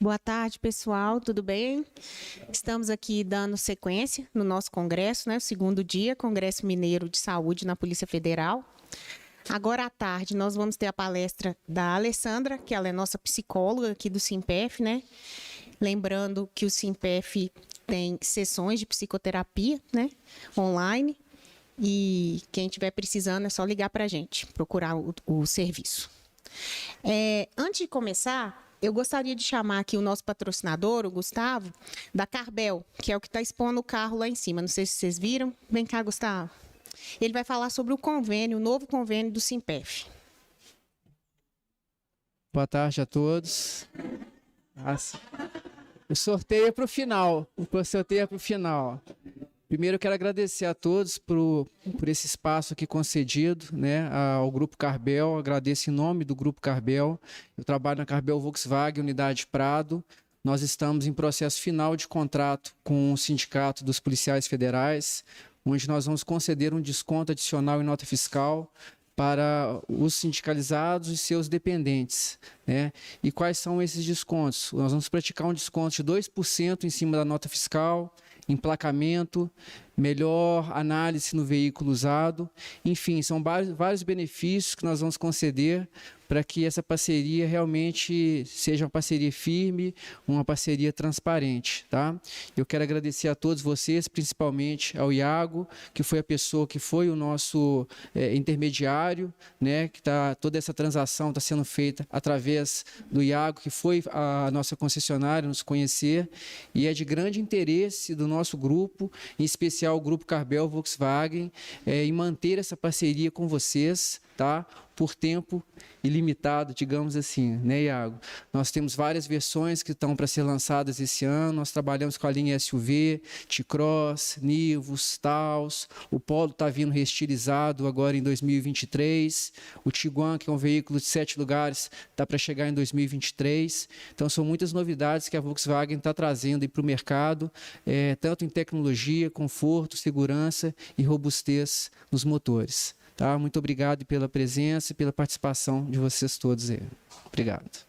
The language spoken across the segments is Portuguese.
Boa tarde, pessoal, tudo bem? Estamos aqui dando sequência no nosso congresso, né? O segundo dia, Congresso Mineiro de Saúde na Polícia Federal. Agora à tarde nós vamos ter a palestra da Alessandra, que ela é nossa psicóloga aqui do Simpef, né? Lembrando que o Simpef tem sessões de psicoterapia, né? Online. E quem estiver precisando é só ligar para a gente, procurar o serviço. Antes de começar, eu gostaria de chamar aqui o nosso patrocinador, o Gustavo, da Carbel, que é o que está expondo o carro lá em cima. Não sei se vocês viram. Vem cá, Gustavo. Ele vai falar sobre o convênio, o novo convênio do Simpef. Boa tarde a todos. O sorteio é para o final. Primeiro, eu quero agradecer a todos por esse espaço aqui concedido, né, ao Grupo Carbel. Agradeço em nome do Grupo Carbel. Eu trabalho na Carbel Volkswagen, Unidade Prado. Nós estamos em processo final de contrato com o Sindicato dos Policiais Federais, onde nós vamos conceder um desconto adicional em nota fiscal para os sindicalizados e seus dependentes, né? E quais são esses descontos? Nós vamos praticar um desconto de 2% em cima da nota fiscal, emplacamento, melhor análise no veículo usado, enfim, são vários benefícios que nós vamos conceder para que essa parceria realmente seja uma parceria firme, uma parceria transparente, tá? Eu quero agradecer a todos vocês, principalmente ao Iago, que foi a pessoa que foi o nosso intermediário, né? Que toda essa transação está sendo feita através do Iago, que foi a nossa concessionária, nos conhecer, e é de grande interesse do nosso grupo, em especial o Grupo Carbel Volkswagen, em manter essa parceria com vocês, tá? Por tempo ilimitado, digamos assim, né, Iago? Nós temos várias versões que estão para ser lançadas esse ano. Nós trabalhamos com a linha SUV, T-Cross, Nivus, Taos. O Polo está vindo reestilizado agora em 2023. O Tiguan, que é um veículo de 7 lugares, está para chegar em 2023. Então, são muitas novidades que a Volkswagen está trazendo para o mercado, tanto em tecnologia, conforto, segurança e robustez nos motores. Tá? Muito obrigado pela presença e pela participação de vocês todos aí. Obrigado.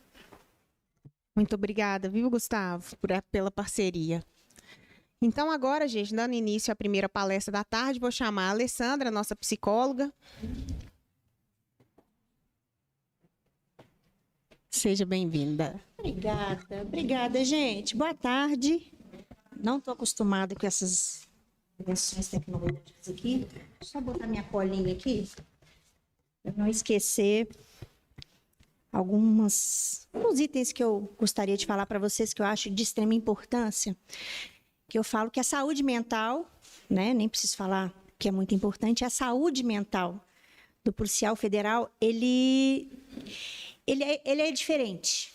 Muito obrigada, viu, Gustavo, pela parceria. Então, agora, gente, dando início à primeira palestra da tarde, vou chamar a Alessandra, nossa psicóloga. Seja bem-vinda. Obrigada, gente. Boa tarde. Não estou acostumada com essas invenções tecnológicas aqui. Só botar minha colinha aqui, para não esquecer alguns itens que eu gostaria de falar para vocês, que eu acho de extrema importância, que eu falo que a saúde mental, né, nem preciso falar que é muito importante, a saúde mental do policial federal, ele é diferente,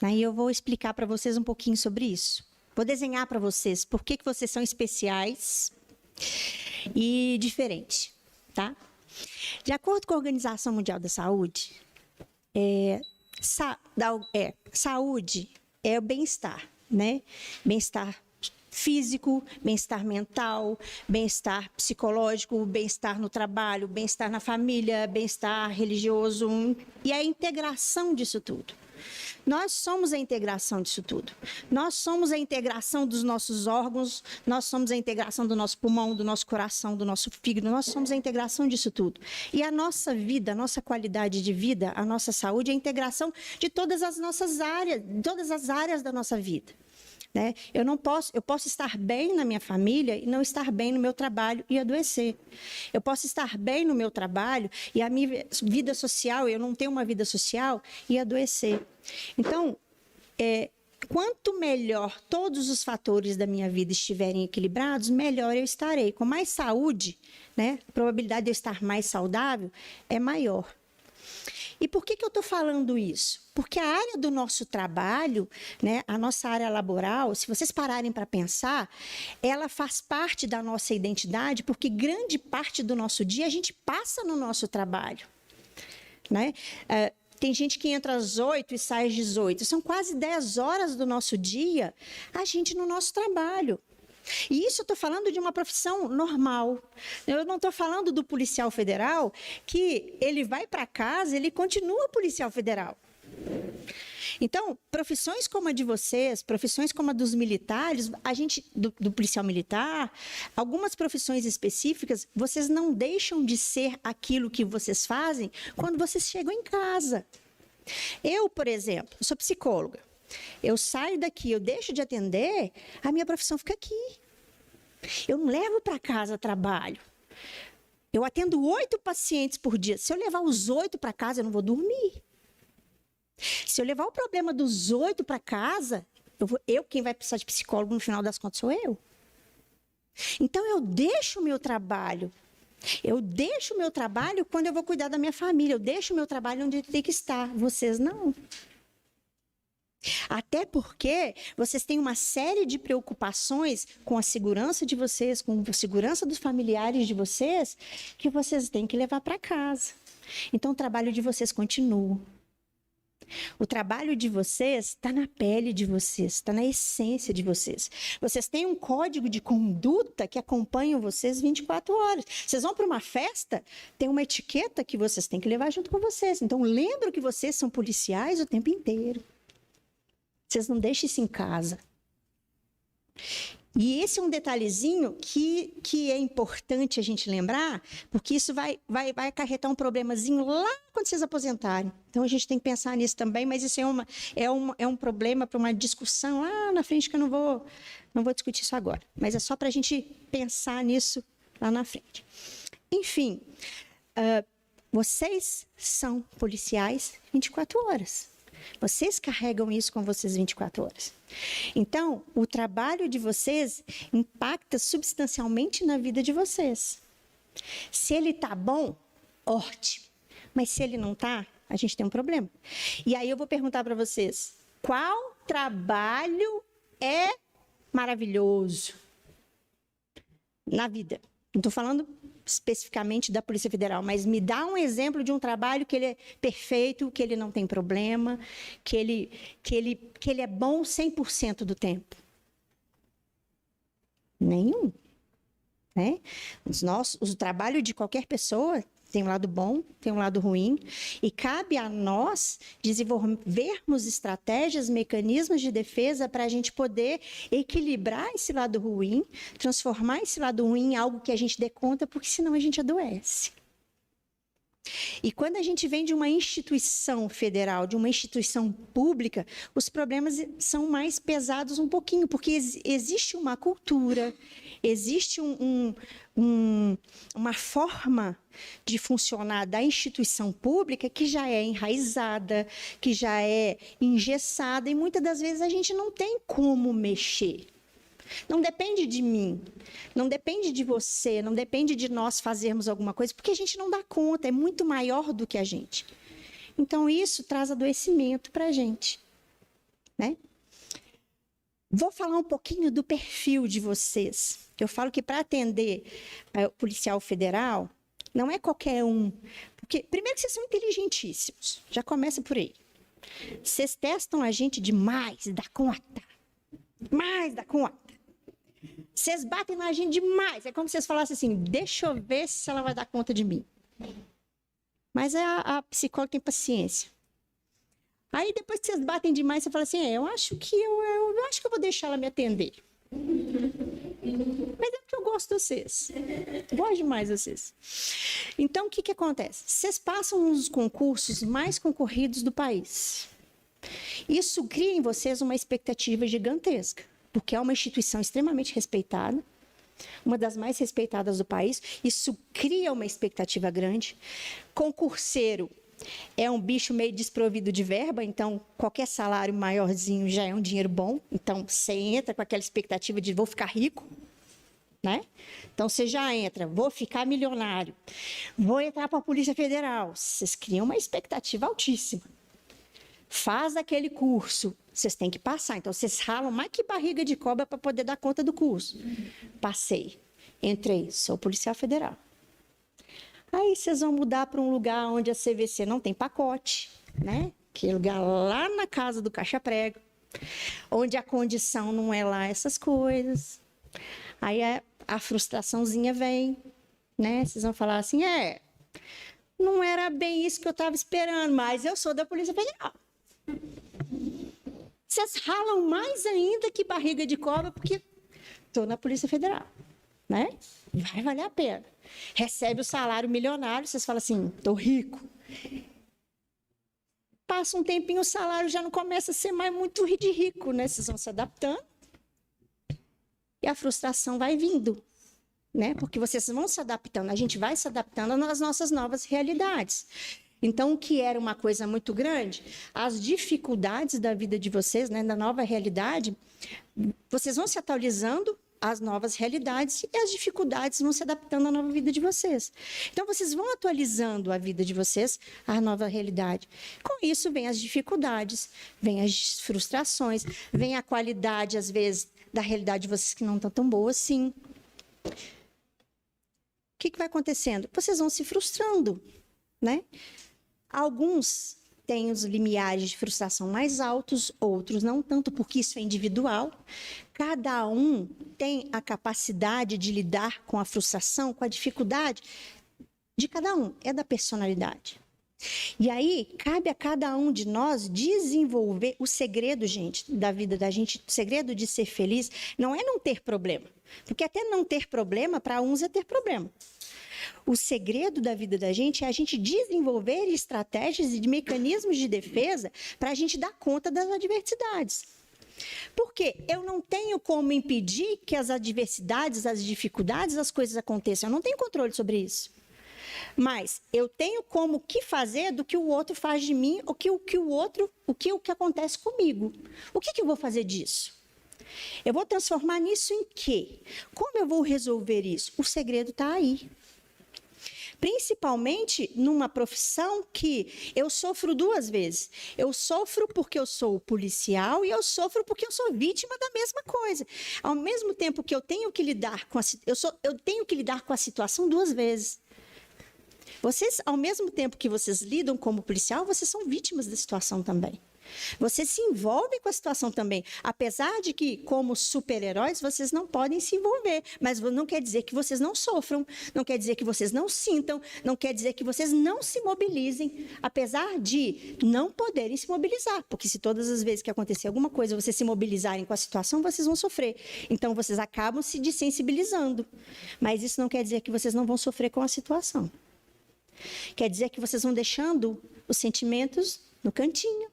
né, e eu vou explicar para vocês um pouquinho sobre isso. Vou desenhar para vocês por que vocês são especiais e diferente, tá? De acordo com a Organização Mundial da Saúde, saúde é o bem-estar, né? Bem-estar físico, bem-estar mental, bem-estar psicológico, bem-estar no trabalho, bem-estar na família, bem-estar religioso e a integração disso tudo. Nós somos a integração disso tudo. Nós somos a integração dos nossos órgãos, nós somos a integração do nosso pulmão, do nosso coração, do nosso fígado, nós somos a integração disso tudo. E a nossa vida, a nossa qualidade de vida, a nossa saúde é a integração de todas as nossas áreas, todas as áreas da nossa vida. Né? Eu posso estar bem na minha família e não estar bem no meu trabalho e adoecer. Eu posso estar bem no meu trabalho e a minha vida social, eu não tenho uma vida social e adoecer. Então, quanto melhor todos os fatores da minha vida estiverem equilibrados, melhor eu estarei. Com mais saúde, né, a probabilidade de eu estar mais saudável é maior. E por que eu estou falando isso? Porque a área do nosso trabalho, né, a nossa área laboral, se vocês pararem para pensar, ela faz parte da nossa identidade, porque grande parte do nosso dia a gente passa no nosso trabalho. Né? Tem gente que entra às 8 e sai às 18. São quase 10 horas do nosso dia a gente no nosso trabalho. E isso eu estou falando de uma profissão normal. Eu não estou falando do policial federal que ele vai para casa, ele continua policial federal. Então, profissões como a de vocês, profissões como a dos militares, a gente, do policial militar, algumas profissões específicas, vocês não deixam de ser aquilo que vocês fazem quando vocês chegam em casa. Eu, por exemplo, sou psicóloga. Eu saio daqui, eu deixo de atender, a minha profissão fica aqui. Eu não levo para casa trabalho. Eu atendo 8 pacientes por dia. Se eu levar os 8 para casa, eu não vou dormir. Se eu levar o problema dos 8 para casa, quem vai precisar de psicólogo no final das contas sou eu. Então, eu deixo o meu trabalho. Eu deixo o meu trabalho quando eu vou cuidar da minha família. Eu deixo o meu trabalho onde ele tem que estar. Vocês não. Até porque vocês têm uma série de preocupações com a segurança de vocês, com a segurança dos familiares de vocês, que vocês têm que levar para casa. Então, o trabalho de vocês continua. O trabalho de vocês está na pele de vocês, está na essência de vocês. Vocês têm um código de conduta que acompanha vocês 24 horas. Vocês vão para uma festa, tem uma etiqueta que vocês têm que levar junto com vocês. Então, lembra que vocês são policiais o tempo inteiro. Vocês não deixam isso em casa. E esse é um detalhezinho que é importante a gente lembrar, porque isso vai acarretar um problemazinho lá quando vocês aposentarem. Então, a gente tem que pensar nisso também, mas isso é um problema para uma discussão lá na frente, que eu não vou discutir isso agora. Mas é só para a gente pensar nisso lá na frente. Enfim, vocês são policiais 24 horas. Vocês carregam isso com vocês 24 horas. Então, o trabalho de vocês impacta substancialmente na vida de vocês. Se ele está bom, ótimo. Mas se ele não está, a gente tem um problema. E aí eu vou perguntar para vocês, qual trabalho é maravilhoso na vida? Não estou falando especificamente da Polícia Federal, mas me dá um exemplo de um trabalho que ele é perfeito, que ele não tem problema, que ele é bom 100% do tempo. Nenhum. Né? O trabalho de qualquer pessoa tem um lado bom, tem um lado ruim, e cabe a nós desenvolvermos estratégias, mecanismos de defesa para a gente poder equilibrar esse lado ruim, transformar esse lado ruim em algo que a gente dê conta, porque senão a gente adoece. E quando a gente vem de uma instituição federal, de uma instituição pública, os problemas são mais pesados um pouquinho, porque existe uma cultura, existe uma forma de funcionar da instituição pública que já é enraizada, que já é engessada, e muitas das vezes a gente não tem como mexer. Não depende de mim, não depende de você, não depende de nós fazermos alguma coisa, porque a gente não dá conta, é muito maior do que a gente. Então, isso traz adoecimento para a gente, né? Vou falar um pouquinho do perfil de vocês. Eu falo que para atender o policial federal, não é qualquer um. Porque, primeiro, que vocês são inteligentíssimos, já começa por aí. Vocês testam a gente demais da conta. Mais da conta. Vocês batem na gente demais. É como se vocês falassem assim, deixa eu ver se ela vai dar conta de mim. Mas a psicóloga tem paciência. Aí depois que vocês batem demais, você fala assim, eu acho que eu vou deixar ela me atender. Mas é porque eu gosto de vocês. Gosto demais de vocês. Então, o que acontece? Vocês passam nos concursos mais concorridos do país. Isso cria em vocês uma expectativa gigantesca, porque é uma instituição extremamente respeitada, uma das mais respeitadas do país. Isso cria uma expectativa grande. Concurseiro é um bicho meio desprovido de verba, então qualquer salário maiorzinho já é um dinheiro bom. Então você entra com aquela expectativa de vou ficar rico, né? Então você já entra, vou ficar milionário, vou entrar para a Polícia Federal. Vocês criam uma expectativa altíssima. Faz aquele curso, vocês têm que passar. Então, vocês ralam mais que barriga de cobra para poder dar conta do curso. Passei, entrei, sou policial federal. Aí, vocês vão mudar para um lugar onde a CVC não tem pacote, né? Que é lugar lá na casa do caixa-prego, onde a condição não é lá essas coisas. Aí, a frustraçãozinha vem, né? Vocês vão falar assim, não era bem isso que eu estava esperando, mas eu sou da Polícia Federal. Vocês ralam mais ainda que barriga de cobra, porque estou na Polícia Federal, né? Vai valer a pena. Recebe o salário milionário, vocês falam assim, estou rico. Passa um tempinho, o salário já não começa a ser mais muito de rico, né? Vocês vão se adaptando e a frustração vai vindo, né? Porque vocês vão se adaptando, a gente vai se adaptando às nossas novas realidades. Então, o que era uma coisa muito grande, as dificuldades da vida de vocês, né, da nova realidade, vocês vão se atualizando às novas realidades e as dificuldades vão se adaptando à nova vida de vocês. Então, vocês vão atualizando a vida de vocês à nova realidade. Com isso, vem as dificuldades, vem as frustrações, vem a qualidade, às vezes, da realidade de vocês que não estão tão boa assim. O que vai acontecendo? Vocês vão se frustrando, né? Alguns têm os limiares de frustração mais altos, outros não tanto, porque isso é individual. Cada um tem a capacidade de lidar com a frustração, com a dificuldade de cada um, é da personalidade. E aí, cabe a cada um de nós desenvolver o segredo, gente, da vida da gente, o segredo de ser feliz não é não ter problema, porque até não ter problema, para uns é ter problema. O segredo da vida da gente é a gente desenvolver estratégias e mecanismos de defesa para a gente dar conta das adversidades. Porque eu não tenho como impedir que as adversidades, as dificuldades, as coisas aconteçam. Eu não tenho controle sobre isso. Mas eu tenho como que fazer do que o outro faz de mim, o que acontece comigo. O que eu vou fazer disso? Eu vou transformar nisso em quê? Como eu vou resolver isso? O segredo está aí. Principalmente numa profissão que eu sofro duas vezes. Eu sofro porque eu sou policial e eu sofro porque eu sou vítima da mesma coisa. Ao mesmo tempo que eu tenho que lidar com eu tenho que lidar com a situação duas vezes. Vocês, ao mesmo tempo que vocês lidam como policial, vocês são vítimas da situação também. Vocês se envolvem com a situação também. Apesar de que, como super-heróis, vocês não podem se envolver. Mas não quer dizer que vocês não sofram, não quer dizer que vocês não sintam, não quer dizer que vocês não se mobilizem, apesar de não poderem se mobilizar. Porque se todas as vezes que acontecer alguma coisa, vocês se mobilizarem com a situação, vocês vão sofrer. Então, vocês acabam se desensibilizando. Mas isso não quer dizer que vocês não vão sofrer com a situação. Quer dizer que vocês vão deixando os sentimentos no cantinho.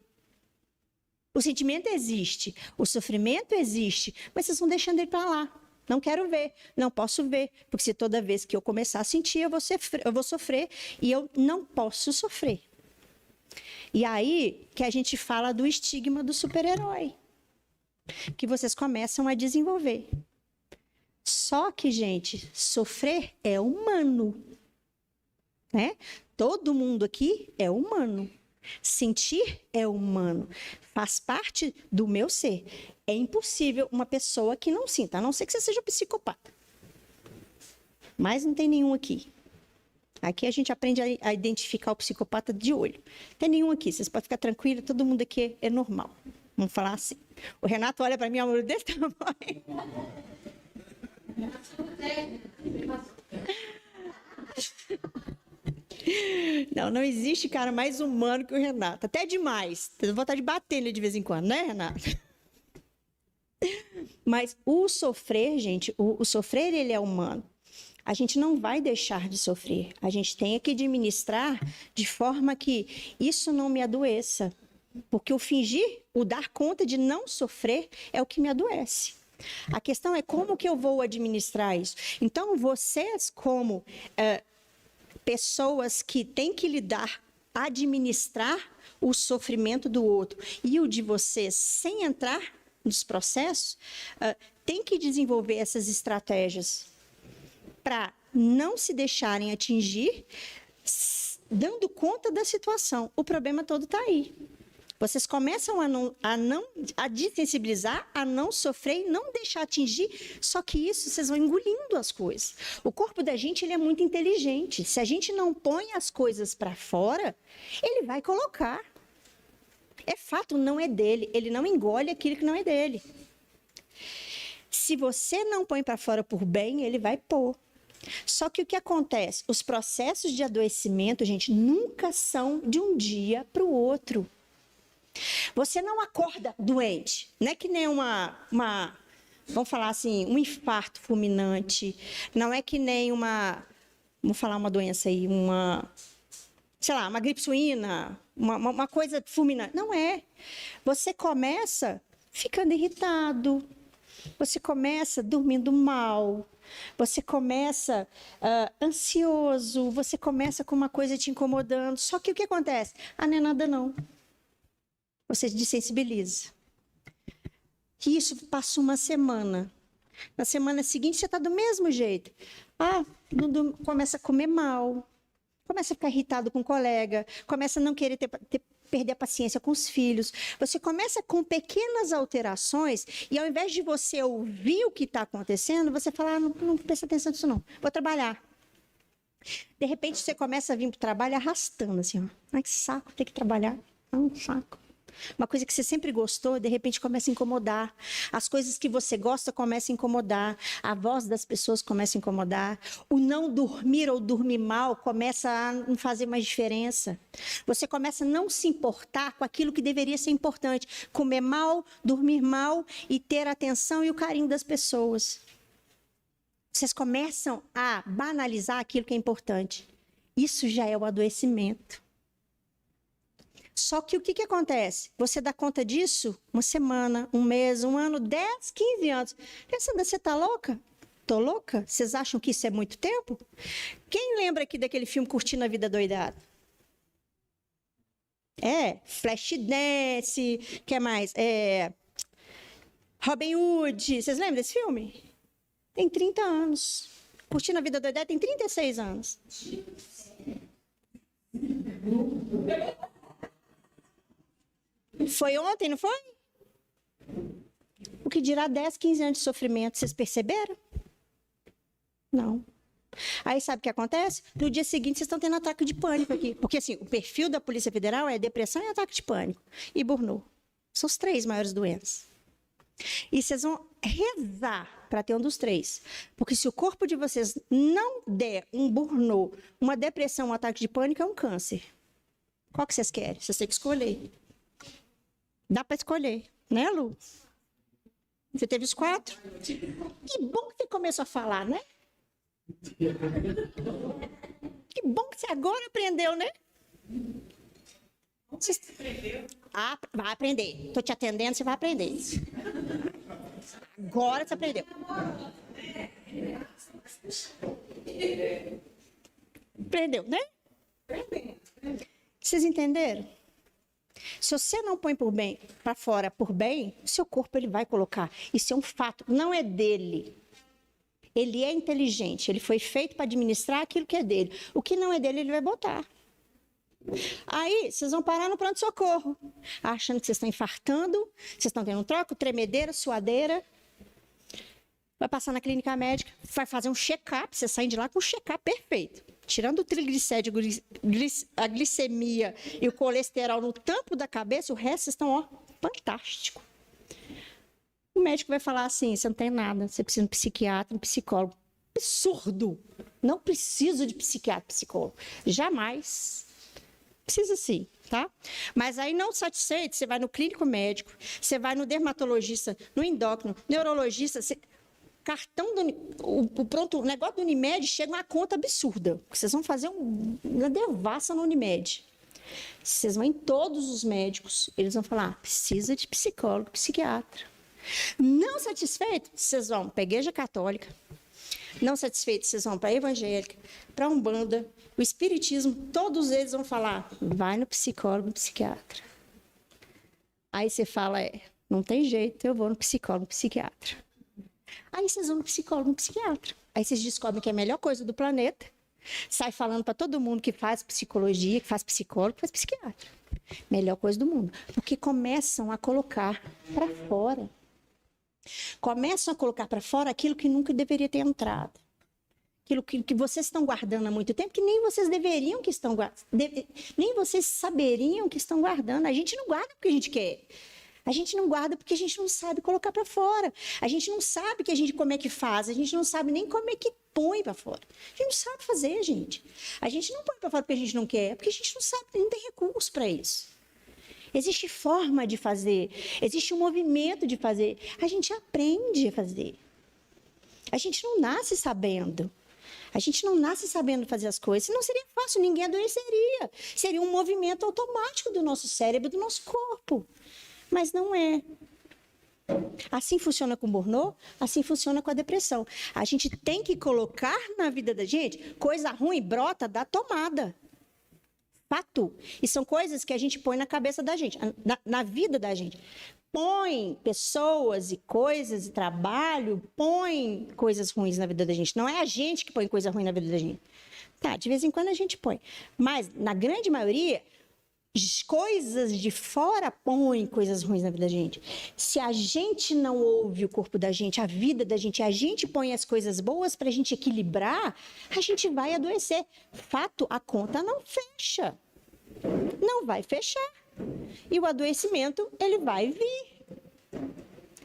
O sentimento existe, o sofrimento existe, mas vocês vão deixando ele para lá. Não quero ver, não posso ver, porque se toda vez que eu começar a sentir, eu vou sofrer e eu não posso sofrer. E aí que a gente fala do estigma do super-herói, que vocês começam a desenvolver. Só que, gente, sofrer é humano, né? Todo mundo aqui é humano. Sentir é humano, faz parte do meu ser. É impossível uma pessoa que não sinta, a não ser que você seja um psicopata. Mas não tem nenhum aqui. Aqui a gente aprende a identificar o psicopata de olho. Não tem nenhum aqui, vocês podem ficar tranquilos, todo mundo aqui é normal. Vamos falar assim. O Renato olha para mim, amor, desse tamanho. Não existe cara mais humano que o Renato. Até demais. Tenho vontade de bater ele de vez em quando, né, Renato? Mas o sofrer, gente, o sofrer, ele é humano. A gente não vai deixar de sofrer. A gente tem que administrar de forma que isso não me adoeça. Porque o fingir, o dar conta de não sofrer é o que me adoece. A questão é como que eu vou administrar isso. Então, vocês como pessoas que têm que administrar o sofrimento do outro e o de vocês sem entrar nos processos, tem que desenvolver essas estratégias para não se deixarem atingir, dando conta da situação. O problema todo está aí. Vocês começam a desensibilizar, a não sofrer e não deixar atingir, só que isso vocês vão engolindo as coisas. O corpo da gente ele é muito inteligente. Se a gente não põe as coisas para fora, ele vai colocar. É fato, não é dele. Ele não engole aquilo que não é dele. Se você não põe para fora por bem, ele vai pôr. Só que o que acontece? Os processos de adoecimento, gente, nunca são de um dia para o outro. Você não acorda doente. Não é que nem vamos falar assim, um infarto fulminante. Não é que nem vamos falar uma doença aí, sei lá, uma gripe suína, uma coisa fulminante. Não é. Você começa ficando irritado, você começa dormindo mal, você começa ansioso, você começa com uma coisa te incomodando. Só que o que acontece? Não é nada não. Você desensibiliza. E isso passa uma semana. Na semana seguinte, você está do mesmo jeito. Começa a comer mal, começa a ficar irritado com o colega, começa a não querer perder a paciência com os filhos. Você começa com pequenas alterações e ao invés de você ouvir o que está acontecendo, você fala, não presta atenção nisso não, vou trabalhar. De repente, você começa a vir para o trabalho arrastando, assim, ó. Ai, que saco, ter que trabalhar. Um saco. Uma coisa que você sempre gostou, de repente começa a incomodar. As coisas que você gosta começam a incomodar. A voz das pessoas começa a incomodar. O não dormir ou dormir mal começa a não fazer mais diferença. Você começa a não se importar com aquilo que deveria ser importante. Comer mal, dormir mal e ter a atenção e o carinho das pessoas. Vocês começam a banalizar aquilo que é importante. Isso já é o adoecimento. Só que o que acontece? Você dá conta disso uma semana, um mês, um ano, 10, 15 anos. Pensando, você está louca? Estou louca? Vocês acham que isso é muito tempo? Quem lembra aqui daquele filme Curtindo a Vida Doidada? Flashdance, o que mais? Robin Hood. Vocês lembram desse filme? Tem 30 anos. Curtindo a Vida Doidada tem 36 anos. Foi ontem, não foi? O que dirá 10, 15 anos de sofrimento, vocês perceberam? Não. Aí sabe o que acontece? No dia seguinte vocês estão tendo ataque de pânico aqui. Porque assim, o perfil da Polícia Federal é depressão e ataque de pânico. E burnout. São os 3 maiores doenças. E vocês vão rezar para ter um dos 3. Porque se o corpo de vocês não der um burnout, uma depressão, um ataque de pânico, é um câncer. Qual que vocês querem? Vocês têm que escolher. Dá para escolher, né, Lu? Você teve os 4? Que bom que você começou a falar, né? Que bom que você agora aprendeu, né? Você... vai aprender. Estou te atendendo, você vai aprender. Agora você aprendeu. Aprendeu, né? Vocês entenderam? Se você não põe para fora por bem, seu corpo ele vai colocar. Isso é um fato, não é dele. Ele é inteligente, ele foi feito para administrar aquilo que é dele. O que não é dele, ele vai botar. Aí, vocês vão parar no pronto-socorro, achando que vocês estão infartando, vocês estão tendo um troco, tremedeira, suadeira. Vai passar na clínica médica, vai fazer um check-up, vocês saem de lá com um check-up perfeito. Tirando o triglicérido, a glicemia e o colesterol no tampo da cabeça, o resto vocês estão, fantástico. O médico vai falar assim, você não tem nada, você precisa de um psiquiatra, um psicólogo. Absurdo! Não preciso de psiquiatra, psicólogo. Jamais. Precisa sim, tá? Mas aí não satisfeito, você vai no clínico médico, você vai no dermatologista, no endócrino, neurologista, cartão o negócio do Unimed chega uma conta absurda. Vocês vão fazer uma devassa no Unimed. Vocês vão em todos os médicos, eles vão falar, precisa de psicólogo, psiquiatra. Não satisfeito, vocês vão para a Igreja Católica. Não satisfeitos, vocês vão para a Evangélica, para a Umbanda, o Espiritismo, todos eles vão falar, vai no psicólogo, no psiquiatra. Aí você fala, não tem jeito, eu vou no psicólogo, no psiquiatra. Aí vocês vão no psicólogo, no psiquiatra. Aí vocês descobrem que é a melhor coisa do planeta. Sai falando para todo mundo que faz psicologia, que faz psicólogo, que faz psiquiatra. Melhor coisa do mundo. Porque começam a colocar para fora. Começam a colocar para fora aquilo que nunca deveria ter entrado. Aquilo que vocês estão guardando há muito tempo, que nem vocês deveriam que estão guardando. Nem vocês saberiam que estão guardando. A gente não guarda porque a gente quer. A gente não guarda porque a gente não sabe colocar para fora. A gente não sabe como é que faz. A gente não sabe nem como é que põe para fora. A gente não sabe fazer, gente. A gente não põe para fora porque a gente não quer, porque a gente não sabe, não tem recurso para isso. Existe forma de fazer, existe um movimento de fazer. A gente aprende a fazer. A gente não nasce sabendo. A gente não nasce sabendo fazer as coisas, senão seria fácil, ninguém adoeceria. Seria um movimento automático do nosso cérebro, do nosso corpo. Mas não é. Assim funciona com o burnout, assim funciona com a depressão. A gente tem que colocar na vida da gente, coisa ruim brota da tomada. Fato. E são coisas que a gente põe na cabeça da gente, na vida da gente. Põe pessoas e coisas e trabalho, põe coisas ruins na vida da gente. Não é a gente que põe coisa ruim na vida da gente. Tá, de vez em quando a gente põe. Mas, na grande maioria, coisas de fora põem coisas ruins na vida da gente. Se a gente não ouve o corpo da gente, a vida da gente, a gente põe as coisas boas para a gente equilibrar, a gente vai adoecer. Fato, a conta não fecha. Não vai fechar. E o adoecimento, ele vai vir.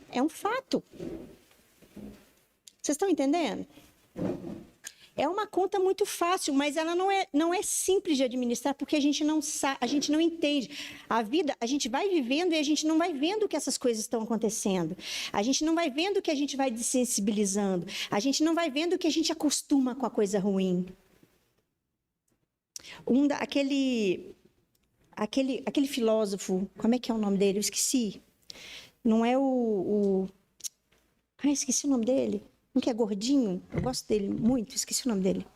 É um fato. Vocês estão entendendo? É uma conta muito fácil, mas ela não é simples de administrar, porque a gente não sabe, a gente não entende. A vida, a gente vai vivendo e a gente não vai vendo que essas coisas estão acontecendo. A gente não vai vendo que a gente vai desensibilizando. A gente não vai vendo que a gente acostuma com a coisa ruim. Aquele filósofo, como é que é o nome dele? Eu esqueci. Não é esqueci o nome dele. Um que é gordinho, eu gosto dele muito, esqueci o nome dele.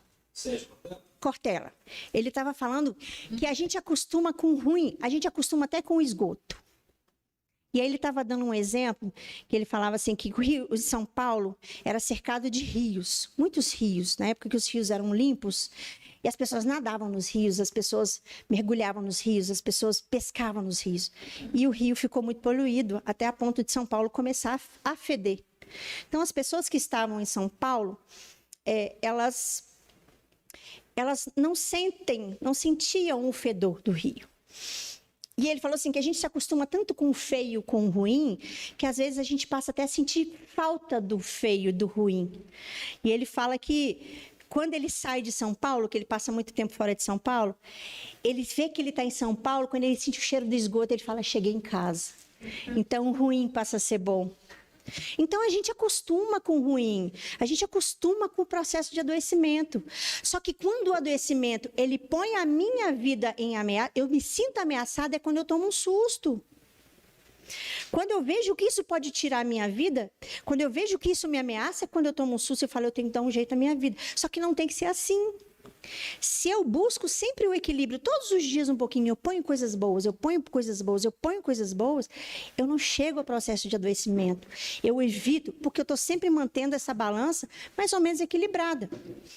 Cortella. Ele estava falando que a gente acostuma com o ruim, a gente acostuma até com o esgoto. E aí ele estava dando um exemplo, que ele falava assim, que o Rio de São Paulo era cercado de rios, muitos rios, na época que os rios eram limpos, e as pessoas nadavam nos rios, as pessoas mergulhavam nos rios, as pessoas pescavam nos rios. E o rio ficou muito poluído, até a ponto de São Paulo começar a feder. Então, as pessoas que estavam em São Paulo, elas não sentiam o fedor do rio. E ele falou assim, que a gente se acostuma tanto com o feio, com o ruim, que às vezes a gente passa até a sentir falta do feio, do ruim. E ele fala que quando ele sai de São Paulo, que ele passa muito tempo fora de São Paulo, ele vê que ele está em São Paulo, quando ele sente o cheiro do esgoto, ele fala, cheguei em casa. Então, o ruim passa a ser bom. Então, a gente acostuma com o ruim, a gente acostuma com o processo de adoecimento. Só que quando o adoecimento, ele põe a minha vida em ameaça, eu me sinto ameaçada é quando eu tomo um susto. Quando eu vejo que isso pode tirar a minha vida, quando eu vejo que isso me ameaça, é quando eu tomo um susto e falo, eu tenho que dar um jeito na minha vida. Só que não tem que ser assim. Se eu busco sempre o equilíbrio, todos os dias um pouquinho, eu ponho coisas boas, eu ponho coisas boas, eu ponho coisas boas, eu não chego ao processo de adoecimento. Eu evito, porque eu estou sempre mantendo essa balança mais ou menos equilibrada.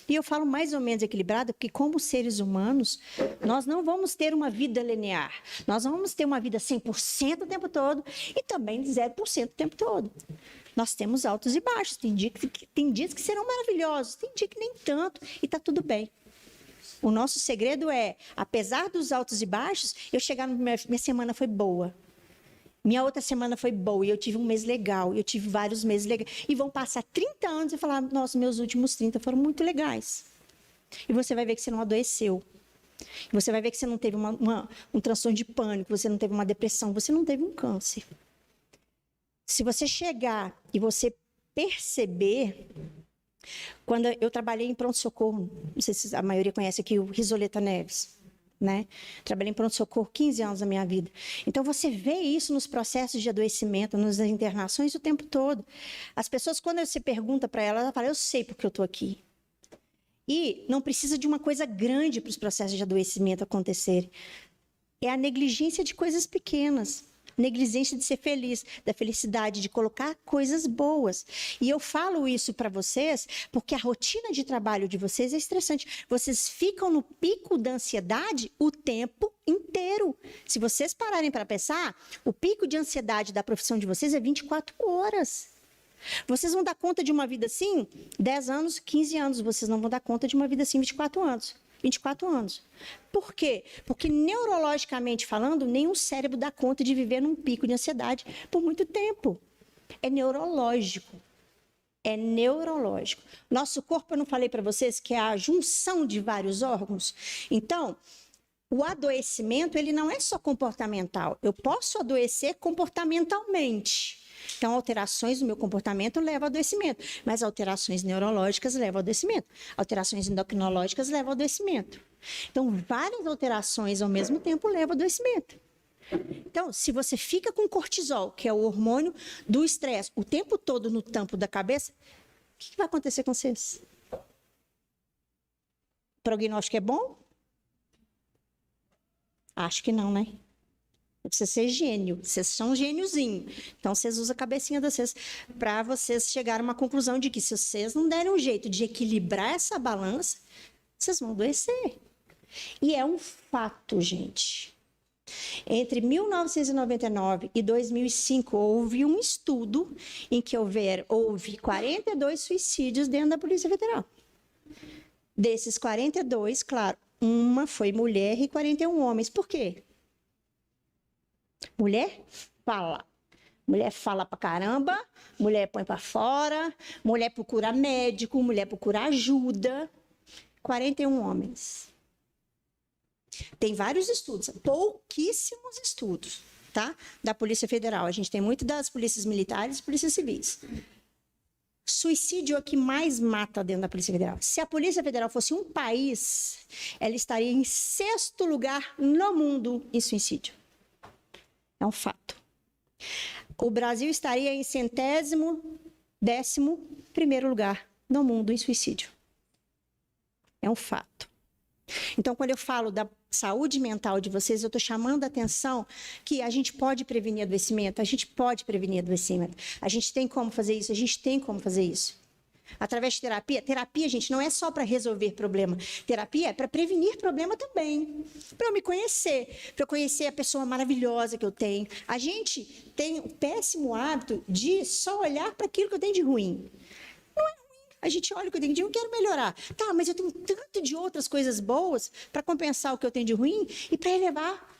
E eu falo mais ou menos equilibrada, porque como seres humanos, nós não vamos ter uma vida linear. Nós não vamos ter uma vida 100% o tempo todo e também 0% o tempo todo. Nós temos altos e baixos, tem dias que serão maravilhosos, tem dia que nem tanto, e está tudo bem. O nosso segredo é, apesar dos altos e baixos, eu chegar minha semana foi boa. Minha outra semana foi boa e eu tive um mês legal, eu tive vários meses legais. E vão passar 30 anos e falar, nossa, meus últimos 30 foram muito legais. E você vai ver que você não adoeceu. E você vai ver que você não teve um transtorno de pânico, você não teve uma depressão, você não teve um câncer. Se você chegar e você perceber... Quando eu trabalhei em pronto-socorro, não sei se a maioria conhece aqui o Risoleta Neves, né? Trabalhei em pronto-socorro 15 anos da minha vida. Então, você vê isso nos processos de adoecimento, nas internações o tempo todo. As pessoas, quando você pergunta para elas, ela fala, eu sei porque eu estou aqui. E não precisa de uma coisa grande para os processos de adoecimento acontecerem. É a negligência de coisas pequenas. Negligência de ser feliz, da felicidade, de colocar coisas boas. E eu falo isso para vocês porque a rotina de trabalho de vocês é estressante. Vocês ficam no pico da ansiedade o tempo inteiro. Se vocês pararem para pensar, o pico de ansiedade da profissão de vocês é 24 horas. Vocês vão dar conta de uma vida assim, 10 anos, 15 anos. Vocês não vão dar conta de uma vida assim, 24 anos. 24 anos. Por quê? Porque neurologicamente falando, nenhum cérebro dá conta de viver num pico de ansiedade por muito tempo. É neurológico. É neurológico. Nosso corpo, eu não falei para vocês que é a junção de vários órgãos? Então, O adoecimento, ele não é só comportamental. Eu posso adoecer comportamentalmente. Então, alterações no meu comportamento levam ao adoecimento. Mas alterações neurológicas levam ao adoecimento. Alterações endocrinológicas levam ao adoecimento. Então, várias alterações ao mesmo tempo levam ao adoecimento. Então, se você fica com cortisol, que é o hormônio do estresse, o tempo todo no tampo da cabeça, o que vai acontecer com vocês? O prognóstico é bom? Acho que não, né? Precisa ser gênio. Vocês são gêniozinho. Então, vocês usam a cabecinha de vocês para vocês chegarem a uma conclusão de que se vocês não derem um jeito de equilibrar essa balança, vocês vão adoecer. E é um fato, gente. Entre 1999 e 2005, houve um estudo em que houve 42 suicídios dentro da Polícia Federal. Desses 42, claro, uma foi mulher e 41 homens. Por quê? Mulher fala. Mulher fala pra caramba, mulher põe pra fora, mulher procura médico, mulher procura ajuda. 41 homens. Tem vários estudos, pouquíssimos estudos, tá? Da Polícia Federal. A gente tem muito das polícias militares e polícias civis. Suicídio é o que mais mata dentro da Polícia Federal. Se a Polícia Federal fosse um país, ela estaria em 6º lugar no mundo em suicídio. É um fato. O Brasil estaria em 111º lugar no mundo em suicídio. É um fato. Então, quando eu falo da saúde mental de vocês, eu estou chamando a atenção que a gente pode prevenir adoecimento, a gente pode prevenir adoecimento. A gente tem como fazer isso, a gente tem como fazer isso. Através de terapia. Terapia, gente, não é só para resolver problema. Terapia é para prevenir problema também. Para eu me conhecer, para eu conhecer a pessoa maravilhosa que eu tenho. A gente tem o péssimo hábito de só olhar para aquilo que eu tenho de ruim. Não é ruim. A gente olha o que eu tenho de ruim, eu quero melhorar. Tá, mas eu tenho tanto de outras coisas boas para compensar o que eu tenho de ruim e para elevar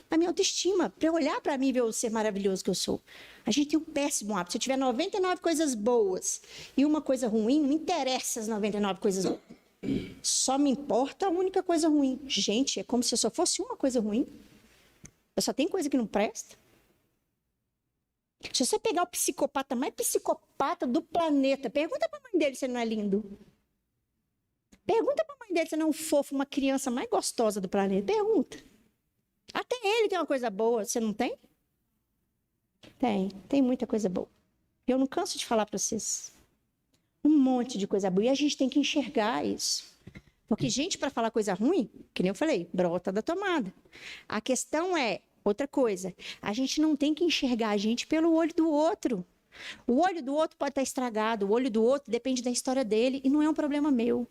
a minha autoestima, para eu olhar para mim e ver o ser maravilhoso que eu sou. A gente tem um péssimo hábito. Se eu tiver 99 coisas boas e uma coisa ruim, não me interessa as 99 coisas boas. Só me importa a única coisa ruim. Gente, é como se eu só fosse uma coisa ruim. Eu só tenho coisa que não presta. Se você pegar o psicopata mais psicopata do planeta, pergunta para a mãe dele se ele não é lindo. Pergunta para a mãe dele se ele não é um fofo, uma criança mais gostosa do planeta. Pergunta. Até ele tem uma coisa boa, você não tem? Tem muita coisa boa. Eu não canso de falar para vocês. Um monte de coisa boa. E a gente tem que enxergar isso. Porque gente, para falar coisa ruim, que nem eu falei, brota da tomada. A questão é, outra coisa, a gente não tem que enxergar a gente pelo olho do outro. O olho do outro pode estar estragado, o olho do outro depende da história dele e não é um problema meu.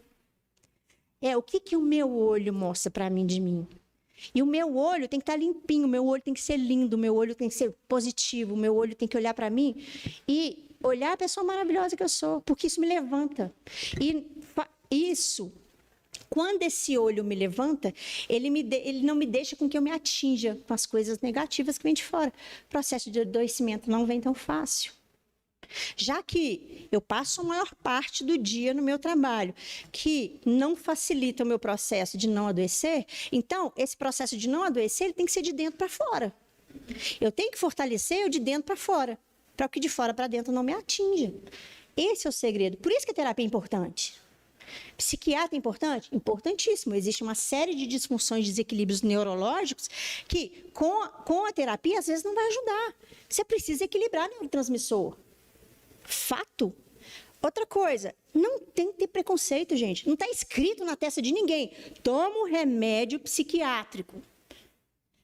É o que o meu olho mostra para mim de mim. E o meu olho tem que estar limpinho, o meu olho tem que ser lindo, o meu olho tem que ser positivo, o meu olho tem que olhar para mim e olhar a pessoa maravilhosa que eu sou, porque isso me levanta. E isso, quando esse olho me levanta, ele não me deixa com que eu me atinja com as coisas negativas que vêm de fora. O processo de adoecimento não vem tão fácil. Já que eu passo a maior parte do dia no meu trabalho, que não facilita o meu processo de não adoecer, então, esse processo de não adoecer, ele tem que ser de dentro para fora. Eu tenho que fortalecer o de dentro para fora, para o que de fora para dentro não me atinja. Esse é o segredo. Por isso que a terapia é importante. Psiquiatra é importante? Importantíssimo. Existe uma série de disfunções, desequilíbrios neurológicos que, com a terapia, às vezes não vai ajudar. Você precisa equilibrar o neurotransmissor. Fato. Outra coisa, não tem que ter preconceito, gente. Não está escrito na testa de ninguém. Toma um remédio psiquiátrico.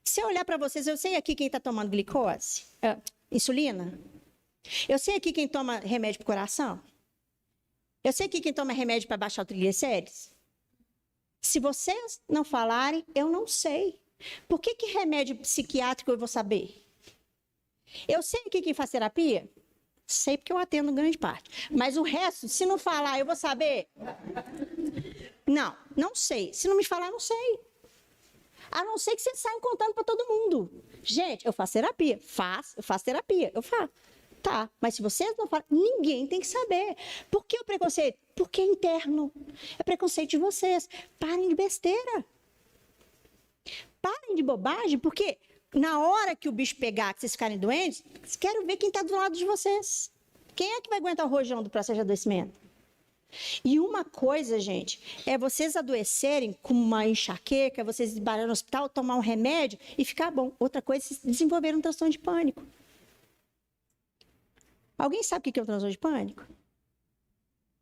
Se eu olhar para vocês, eu sei aqui quem está tomando glicose, insulina. Eu sei aqui quem toma remédio para o coração. Eu sei aqui quem toma remédio para baixar o triglicérides. Se vocês não falarem, eu não sei. Por que remédio psiquiátrico eu vou saber? Eu sei aqui quem faz terapia. Sei porque eu atendo grande parte. Mas o resto, se não falar, eu vou saber? Não sei. Se não me falar, não sei. A não ser que vocês saiam contando para todo mundo. Gente, eu faço terapia. Eu faço terapia. Eu faço. Tá, mas se vocês não falam, ninguém tem que saber. Por que o preconceito? Porque é interno. É preconceito de vocês. Parem de besteira. Parem de bobagem, porque na hora que o bicho pegar, que vocês ficarem doentes, quero ver quem está do lado de vocês. Quem é que vai aguentar o rojão do processo de adoecimento? E uma coisa, gente, é vocês adoecerem com uma enxaqueca, vocês ir no hospital, tomar um remédio e ficar bom. Outra coisa é desenvolver um transtorno de pânico. Alguém sabe o que é um transtorno de pânico?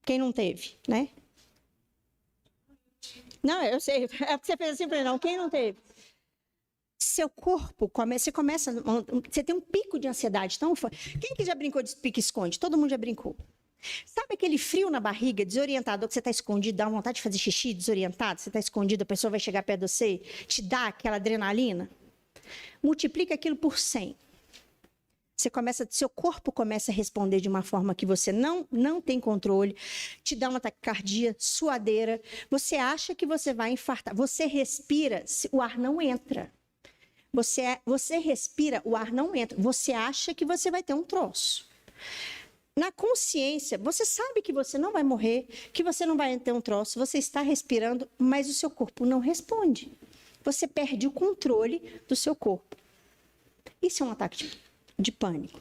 Quem não teve, né? Não, eu sei. É porque você fez assim para ele, não. Quem não teve? Seu corpo você tem um pico de ansiedade tão forte. Quem que já brincou de pique-esconde? Todo mundo já brincou. Sabe aquele frio na barriga, desorientador, que você está escondido, dá uma vontade de fazer xixi, desorientado, você está escondido, a pessoa vai chegar perto de você, te dá aquela adrenalina? Multiplica aquilo por 100. Seu corpo começa a responder de uma forma que você não tem controle, te dá uma taquicardia, suadeira, você acha que você vai infartar, você respira, o ar não entra. Você respira, o ar não entra, você acha que você vai ter um troço. Na consciência, você sabe que você não vai morrer, que você não vai ter um troço, você está respirando, mas o seu corpo não responde. Você perde o controle do seu corpo. Isso é um ataque de pânico.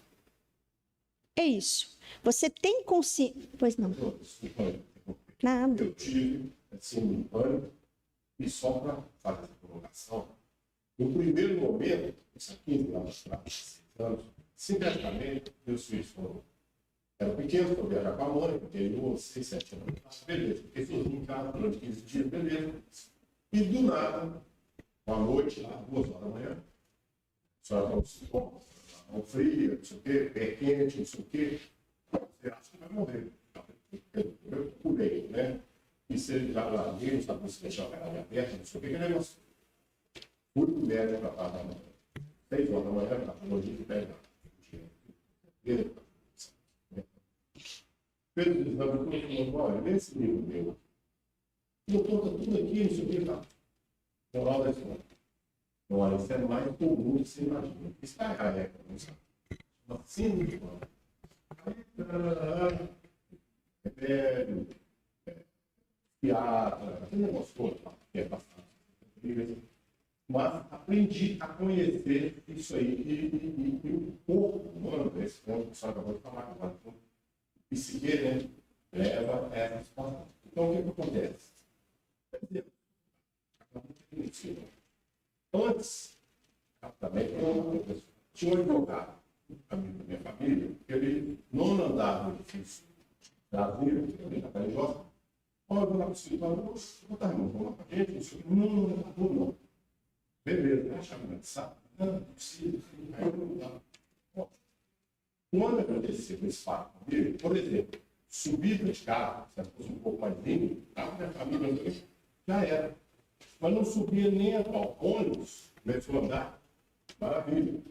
É isso. Você tem consciência... Pois não. Nada. Eu tive, assim, pânico, e só para fazer essa provocação, no primeiro momento, isso aqui, lá atrás, anos, sinteticamente, meus filhos foram. Era pequeno, para viajar com a mãe, porque eu 6, 7 anos. Beleza, fiquei sozinho em casa durante 15 dias, beleza. E do nada, uma noite, lá, 2 horas da manhã, a senhora está mão fria, não sei o quê, pé quente, não sei o quê. Você acha que vai morrer. Eu pulei, né? E se já lá, ninguém não sabe se deixar a garagem aberta, não sei o quê, que negócio. Fui pro médico para parte da manhã. 6 horas da manhã, para a noite de pé. Fez o exame, e falou, olha, nesse livro meu, doutor, está tudo aqui, não sei o que, tá. Moral da história. Então, olha, isso é mais comum do que você imagina. Isso é a careca, não sabe? Uma síndrome de pânico. Remédio, psiquiatra, aquele negócio todo, que é bastante. Mas aprendi a conhecer isso aí e o corpo humano, esse ponto que o senhor acabou de falar agora, psique, né, leva a essa situação. Então, o que acontece? Antes, também, tinha um advogado, amigo da minha família, ele não andava no edifício Brasil, ele está em Jota. Olha, eu vou lá para o escritório, vou botar irmão, vamos lá para a gente, não. Beleza, né? Chama de sabe? Não precisa, aí não dá. Quando aconteceu esse fato dele, por exemplo, subida de carro, se fosse um pouco mais limpo, carro da família já era. Mas não subia nem a pau. Ônibus, começou a andar, maravilha.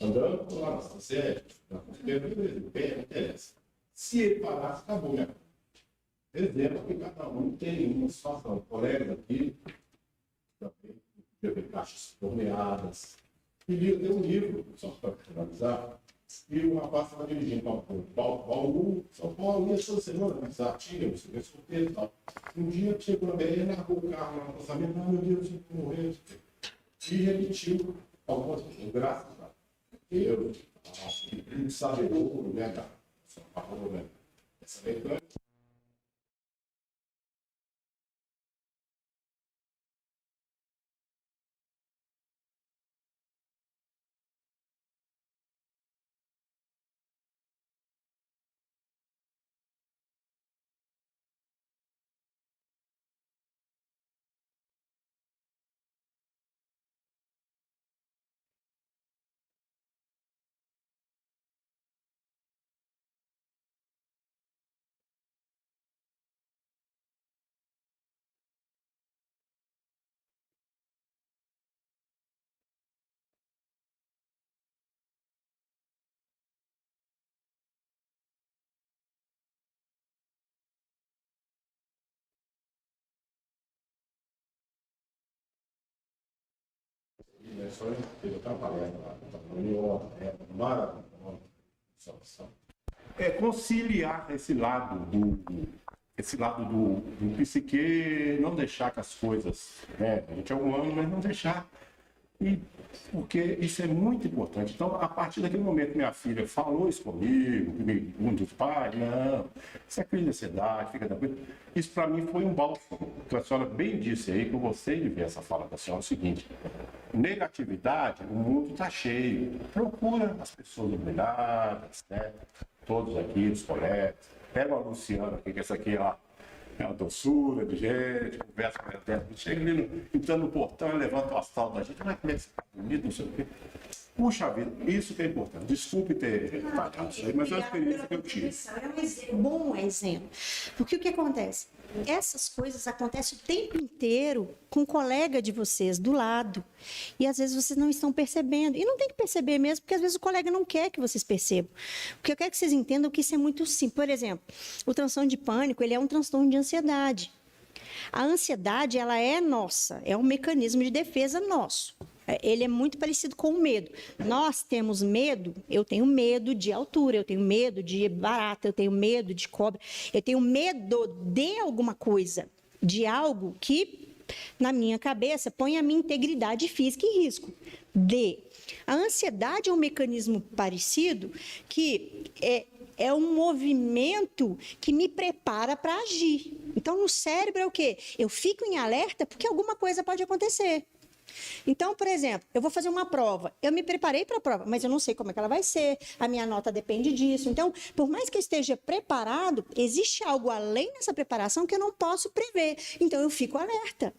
Andando por lá, na sede, na costeira, beleza, pé, não interessa. Se ele parasse, acabou, né? Exemplo que cada um tem uma situação. Colegas aqui, também, teve caixas torneadas. E li um livro, só para finalizar, e o rapaz estava dirigindo Bauru, São Paulo, ia toda semana, visitar tia, não sei o que, solteiro e tal. Um dia chegou na BR, largou o carro lá no lançamento, meu Deus, eu tô morrendo. E repetiu algumas coisas, graças a Deus, ele sabe o né, cara? Só falou, né? Essa leitura. Eu trabalhei lá, maravilhosa. É conciliar esse lado esse lado do psique, não deixar que as coisas, né? A gente é humano, mas não deixar. E porque isso é muito importante. Então, a partir daquele momento, minha filha falou isso comigo, um dos pais, não, isso é crise de ansiedade, fica tranquilo. Isso para mim foi um bálsamo. Que a senhora bem disse aí, que eu gostei de ver essa fala da senhora, é o seguinte: negatividade, o mundo está cheio. Procura as pessoas iluminadas, né? Todos aqui, os colegas. Pega a Luciana aqui, que essa aqui é uma doçura de gente, conversa com ela, chega ali, entrando no portão, levanta o astral da gente, mas como é que você tá bonito, não sei o quê. Puxa vida, isso que é importante. Desculpe ter falhado isso aí, mas é uma experiência que eu tive. É um bom exemplo. Porque o que acontece? Essas coisas acontecem o tempo inteiro com um colega de vocês do lado. E às vezes vocês não estão percebendo. E não tem que perceber mesmo, porque às vezes o colega não quer que vocês percebam. Porque eu quero que vocês entendam que isso é muito simples. Por exemplo, o transtorno de pânico, ele é um transtorno de ansiedade. A ansiedade, ela é nossa, é um mecanismo de defesa nosso. Ele é muito parecido com o medo. Nós temos medo, eu tenho medo de altura, eu tenho medo de barata, eu tenho medo de cobra, eu tenho medo de alguma coisa, de algo que, na minha cabeça, põe a minha integridade física em risco. A ansiedade é um mecanismo parecido que é um movimento que me prepara para agir. Então, no cérebro é o quê? Eu fico em alerta porque alguma coisa pode acontecer. Então, por exemplo, eu vou fazer uma prova. Eu me preparei para a prova, mas eu não sei como é que ela vai ser. A minha nota depende disso. Então, por mais que eu esteja preparado, existe algo além dessa preparação que eu não posso prever. Então, eu fico alerta.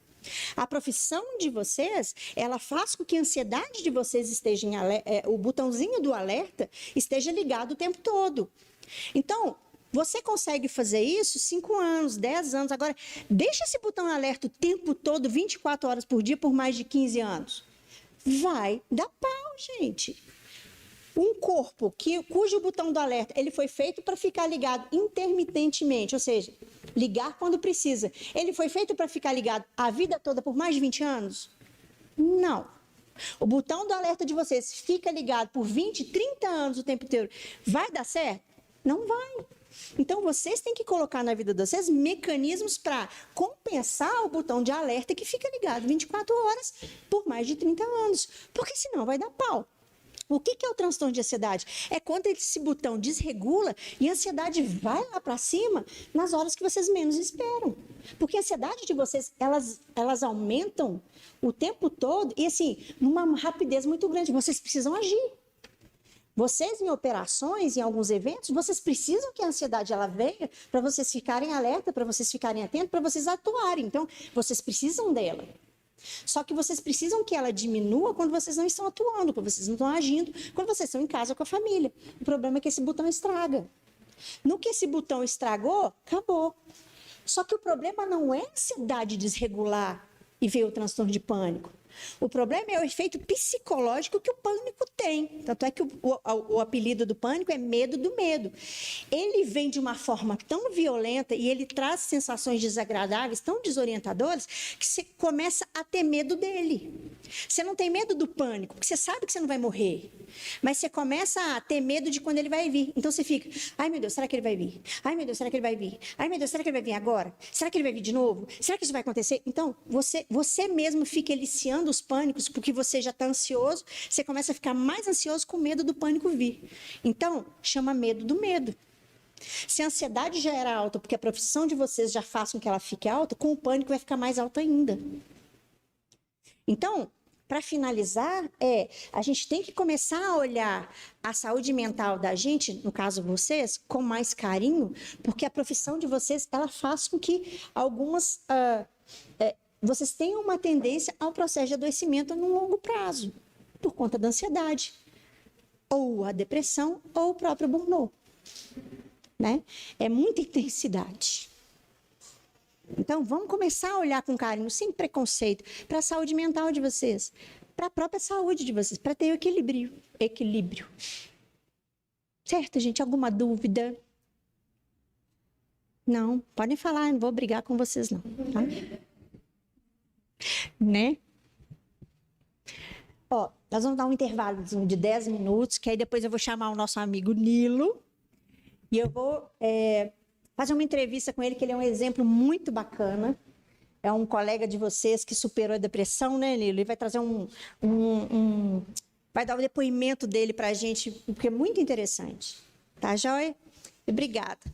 A profissão de vocês, ela faz com que a ansiedade de vocês esteja em alerta, o botãozinho do alerta esteja ligado o tempo todo. Então, você consegue fazer isso 5 anos, 10 anos. Agora, deixa esse botão alerta o tempo todo, 24 horas por dia, por mais de 15 anos. Vai dar pau, gente. Um corpo cujo botão do alerta ele foi feito para ficar ligado intermitentemente, ou seja, ligar quando precisa. Ele foi feito para ficar ligado a vida toda por mais de 20 anos? Não. O botão do alerta de vocês fica ligado por 20, 30 anos o tempo inteiro. Vai dar certo? Não vai. Então, vocês têm que colocar na vida de vocês mecanismos para compensar o botão de alerta que fica ligado 24 horas por mais de 30 anos. Porque senão vai dar pau. O que é o transtorno de ansiedade? É quando esse botão desregula e a ansiedade vai lá para cima nas horas que vocês menos esperam. Porque a ansiedade de vocês, elas aumentam o tempo todo e, assim, numa rapidez muito grande. Vocês precisam agir. Vocês, em operações, em alguns eventos, vocês precisam que a ansiedade ela venha para vocês ficarem alerta, para vocês ficarem atentos, para vocês atuarem. Então, vocês precisam dela. Só que vocês precisam que ela diminua quando vocês não estão atuando, quando vocês não estão agindo, quando vocês estão em casa com a família. O problema é que esse botão estraga. No que esse botão estragou, acabou. Só que o problema não é a ansiedade desregular e ver o transtorno de pânico. O problema é o efeito psicológico que o pânico tem. Tanto é que o apelido do pânico é medo do medo. Ele vem de uma forma tão violenta e ele traz sensações desagradáveis, tão desorientadoras, que você começa a ter medo dele. Você não tem medo do pânico, porque você sabe que você não vai morrer. Mas você começa a ter medo de quando ele vai vir. Então você fica, ai meu Deus, será que ele vai vir? Ai meu Deus, será que ele vai vir? Ai meu Deus, será que ele vai vir agora? Será que ele vai vir de novo? Será que isso vai acontecer? Então, você mesmo fica eliciando os pânicos, porque você já está ansioso, você começa a ficar mais ansioso com medo do pânico vir. Então, chama medo do medo. Se a ansiedade já era alta, porque a profissão de vocês já faz com que ela fique alta, com o pânico vai ficar mais alta ainda. Então, para finalizar, a gente tem que começar a olhar a saúde mental da gente, no caso vocês, com mais carinho, porque a profissão de vocês, ela faz com que algumas... vocês tenham uma tendência ao processo de adoecimento no longo prazo, por conta da ansiedade, ou a depressão, ou o próprio burnout. Né? É muita intensidade. Então, vamos começar a olhar com carinho, sem preconceito, para a saúde mental de vocês, para a própria saúde de vocês, para ter o equilíbrio. Certo, gente? Alguma dúvida? Não? Podem falar, não vou brigar com vocês, não. Tá? Né? Ó, nós vamos dar um intervalo de 10 minutos, que aí depois eu vou chamar o nosso amigo Nilo, e eu vou fazer uma entrevista com ele, que ele é um exemplo muito bacana. É um colega de vocês que superou a depressão, né, Lilo? Ele vai trazer vai dar o depoimento dele para a gente, porque é muito interessante. Tá, joia? Obrigada.